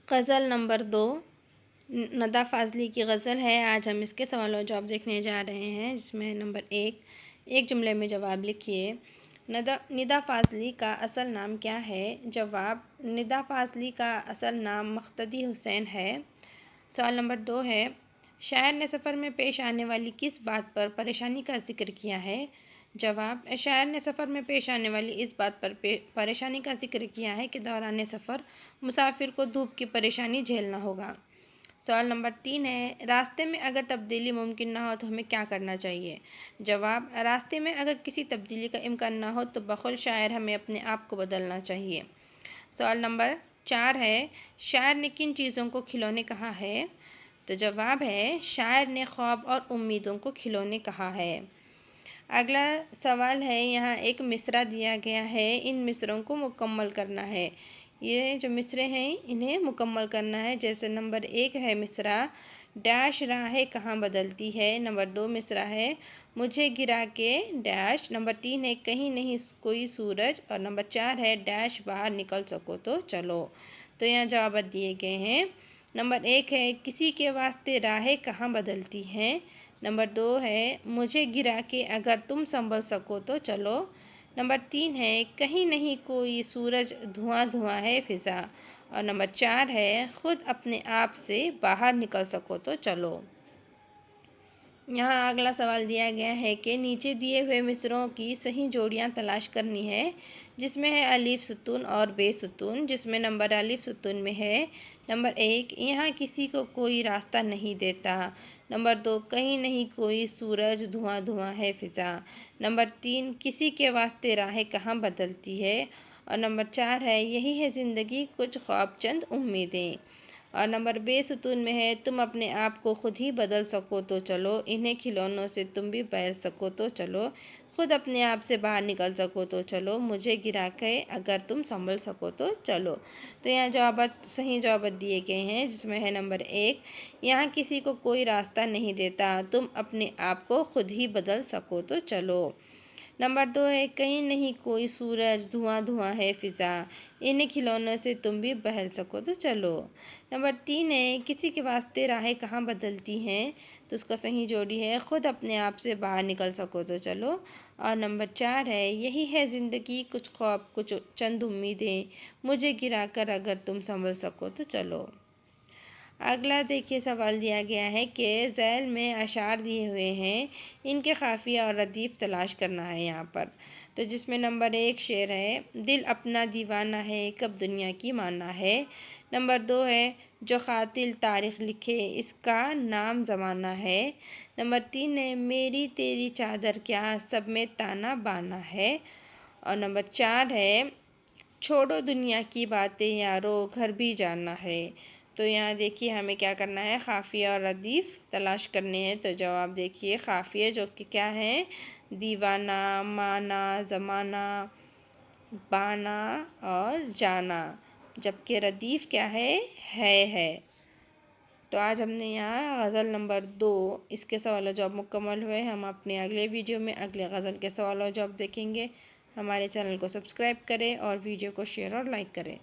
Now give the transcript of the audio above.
غزل number 2 ندیٰ Fazli کی غزل ہے۔ آج ہم اس کے سوال و جواب دیکھنے جا رہے ہیں، جس میں نمبر 1 ایک جملے میں جواب لکھیے۔ ندیٰ فاضلی کا اصل نام کیا ہے؟ جواب: ندیٰ فاضلی کا اصل نام مقتدی حسین ہے۔ سوال نمبر 2 ہے، شاعر نے سفر میں پیش آنے والی کس بات پر پریشانی کا ذکر کیا ہے؟ جواب: شاعر نے سفر میں پیش آنے والی اس بات پر پریشانی کا ذکر کیا ہے کہ دوران سفر مسافر کو دھوپ کی پریشانی جھیلنا ہوگا۔ سوال نمبر 3 ہے، راستے میں اگر تبدیلی ممکن نہ ہو تو ہمیں کیا کرنا چاہیے؟ جواب: راستے میں اگر کسی تبدیلی کا امکان نہ ہو تو بقول شاعر ہمیں اپنے آپ کو بدلنا چاہیے۔ سوال نمبر 4 ہے، شاعر نے کن چیزوں کو کھلونے کہا ہے؟ تو جواب ہے، شاعر نے خواب اور امیدوں کو کھلونے کہا ہے۔ اگلا سوال ہے، یہاں ایک مصرع دیا گیا ہے، ان مصرعوں کو مکمل کرنا ہے۔ یہ جو مصرے ہیں انہیں مکمل کرنا ہے، جیسے نمبر 1 ہے مصرع ڈیش راہیں کہاں بدلتی ہے، نمبر 2 مصرع ہے مجھے گرا کے ڈیش، نمبر 3 ہے کہیں نہیں کوئی سورج، اور نمبر 4 ہے ڈیش باہر نکل سکو تو چلو۔ تو یہاں جوابات دیے گئے ہیں۔ نمبر 1 ہے کسی کے واسطے راہیں کہاں بدلتی ہیں، نمبر 2 ہے مجھے گرا کے اگر تم سنبھل سکو تو چلو، نمبر 3 ہے کہیں نہیں کوئی سورج دھواں دھواں ہے فضا، اور نمبر 4 ہے خود اپنے آپ سے باہر نکل سکو تو چلو۔ یہاں اگلا سوال دیا گیا ہے کہ نیچے دیے ہوئے مصرعوں کی صحیح جوڑیاں تلاش کرنی ہے، جس میں ہے الف ستون اور بے ستون، جس میں نمبر الف ستون میں ہے نمبر 1 یہاں کسی کو کوئی راستہ نہیں دیتا، نمبر 2 کہیں نہیں کوئی سورج دھواں دھواں ہے فضا، نمبر 3 کسی کے واسطے راہیں کہاں بدلتی ہے، اور نمبر 4 ہے یہی ہے زندگی کچھ خواب چند امیدیں، اور نمبر بے ستون میں ہے تم اپنے آپ کو خود ہی بدل سکو تو چلو، انہیں کھلونوں سے تم بھی بہل سکو تو چلو، خود اپنے آپ سے باہر نکل سکو تو چلو، مجھے گرا کے اگر تم سنبھل سکو تو چلو۔ تو یہاں صحیح جوابات دیے گئے ہیں، جس میں ہے نمبر 1 یہاں کسی کو کوئی راستہ نہیں دیتا، تم اپنے آپ کو خود ہی بدل سکو تو چلو، نمبر 2 ہے کہیں نہیں کوئی سورج دھواں دھواں ہے فضا، انہیں کھلونوں سے تم بھی بہل سکو تو چلو، نمبر 3 ہے کسی کے واسطے راہیں کہاں بدلتی ہیں، تو اس کا صحیح جوڑی ہے خود اپنے آپ سے باہر نکل سکو تو چلو، اور نمبر 4 ہے یہی ہے زندگی کچھ خواب کچھ چند امیدیں، مجھے گرا کر اگر تم سنبھل سکو تو چلو۔ اگلا دیکھیے سوال دیا گیا ہے کہ ذیل میں اشعار دیے ہوئے ہیں، ان کے قافیہ اور ردیف تلاش کرنا ہے یہاں پر، تو جس میں نمبر 1 شعر ہے دل اپنا دیوانہ ہے کب دنیا کی مانا ہے، نمبر 2 ہے جو قاتل تاریخ لکھے اس کا نام زمانہ ہے، نمبر 3 ہے میری تیری چادر کیا سب میں تانا بانا ہے، اور نمبر 4 ہے چھوڑو دنیا کی باتیں یارو گھر بھی جانا ہے۔ تو یہاں دیکھیے ہمیں کیا کرنا ہے، قافیہ اور ردیف تلاش کرنے ہیں، تو جواب دیکھیے قافیہ جو کہ کیا ہے دیوانہ، مانا، زمانہ، بانا اور جانا، جبکہ ردیف کیا ہے۔ تو آج ہم نے یہاں غزل نمبر 2 اس کے سوال و جواب مکمل ہوئے، ہم اپنے اگلے ویڈیو میں اگلے غزل کے سوال و جواب دیکھیں گے۔ ہمارے چینل کو سبسکرائب کریں اور ویڈیو کو شیئر اور لائک کریں۔